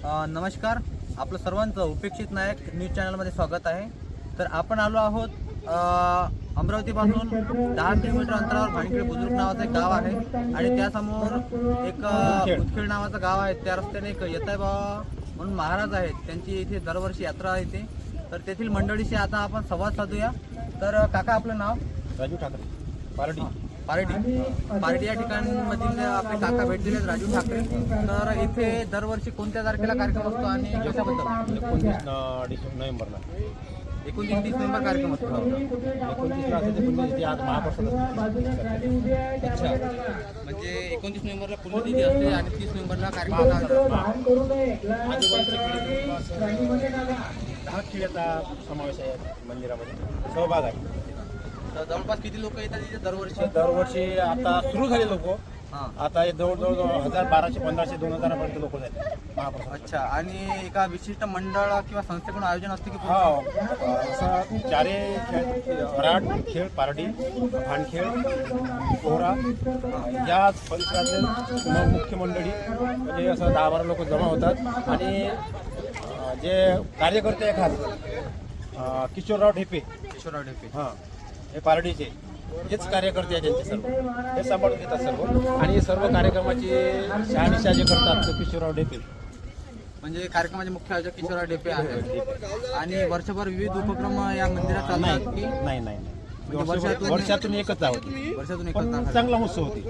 नमस्कार, आपलं सर्वांचं उपेक्षित नायक न्यूज चॅनलमध्ये स्वागत आहे. तर आपण आलो आहोत अमरावतीपासून 10 किलोमीटर अंतरावर भाणखेड बुद्रुक नावाचं एक गाव आहे आणि त्यासमोर एक उदखेड नावाचं गाव आहे. त्या रस्त्याने एक येताय बाबा म्हणून महाराज आहेत, त्यांची इथे दरवर्षी यात्रा येते. तर तेथील मंडळीशी आता आपण संवाद साधूया. तर काका, आपलं नाव? राजू ठाकरे, पारडी. पारडी या ठिकाणमधील आपले काका भेटलेले आहेत, राजू ठाकरे. तर इथे दरवर्षी कोणत्या तारखेला कार्यक्रम असतो आणि कशाबद्दल? 29 नोव्हेंबरला. 29-30 नोव्हेंबर कार्यक्रम असतो. 29ला असेल ते पुण्यतिथी, आज महाप्रसाद. अच्छा, म्हणजे 29 नोव्हेंबरला पुण्यतिथी असते आणि 30 नोव्हेंबरला कार्यक्रम असतो. हा खेळाचा समावेश आहे मंदिरामध्ये, सहभाग आहे. तर जवळपास किती लोक येतात इथे दरवर्षी? दरवर्षी आता सुरू झाले लोक, हां. आता हे जवळजवळ 1000, 1200, 1500, 2000पर्यंत लोक आहेत महाप्रसाद. अच्छा, आणि एका विशिष्ट मंडळ किंवा संस्थेकडून आयोजन असते की? हा, असं चारे खेळ, वराड खेळ, पारडी, भानखेड, पोहरा, या परिसरातले मुख्य मंडळी म्हणजे असं 10-12 लोक जमा होतात. आणि जे कार्यकर्ते आहे खास किशोरराव ढेपे, हां, हे पारडीचे हेच कार्यकर्ते आहेत, त्यांचे सर्व हे सांभाळून घेतात सर्व. आणि सर्व कार्यक्रमाची शहानिशा जे करतात ते किशोरराव ढेपे, म्हणजे कार्यक्रमाचे मुख्य आयोजक किशोरराव ढेपे आहेत. आणि वर्षभर विविध उपक्रम या मंदिरात चालतात की? नाही, वर्षातून वर्षातून एकच होती, वर्षातून पण एकच. चांगला उत्सव होती.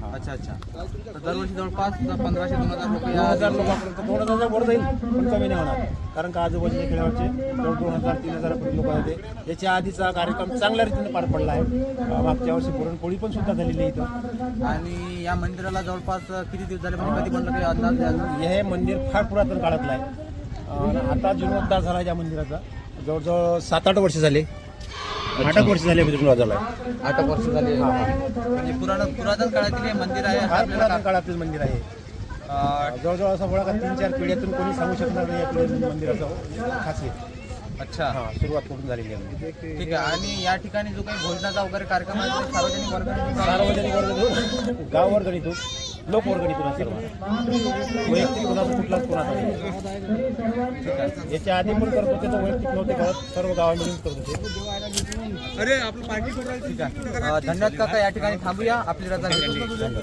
अच्छा. तर दरवर्षी जवळपास 1500-2000 लोक 2000 लोकांपर्यंत, 2000 वर जाईल पण कमी नाही होणार, कारण का आजूबाजूच्या खेळाचे जवळ 2000-3000 लोक होते. याच्या आधीचा कार्यक्रम चांगल्या रीतीने पार पडला आहे. मागच्या वर्षी पुरणपोळी पण सुद्धा झालेली आहे इथं. आणि या मंदिराला जवळपास किती दिवस झाले, म्हणजे कधी बनलं काही अंदाज द्याल? हे मंदिर फार पुरातन काळातलं आहे. आता जीर्णोद्धार झाला या मंदिराचा, जवळजवळ 7-8 वर्ष झाले. 8 वर्ष झाले जीर्णोद्धार झाला. 8 वर्ष झाली. म्हणजे पुरातन काळातील हे मंदिर आहे. फार पुरातन काळातील मंदिर आहे. जवळजवळ असं बघा 3-4 पिढ्यातून कोणी सांगू शकणार नाही या पिढ्या मंदिराचं खासियत. अच्छा, सुरुवात कुठून झालेली आहे. ठीक आहे. आणि या ठिकाणी जो काही भोजनाचा वगैरे कार्यक्रम आहे तो सार्वजनिक वर्गणीतून, गाव वर्गणीतून, लोक वर्गणीतून सर्व, वैयक्तिक कुणाचा कुठलाच कोणाचा नाही. याच्या आधी पण करत होते तर वैयक्तिक नव्हते करत, सर्व गावामधून करत होते. ठीक आहे. धन्यवाद काका, या ठिकाणी थांबूया, आपली रजा घेतली.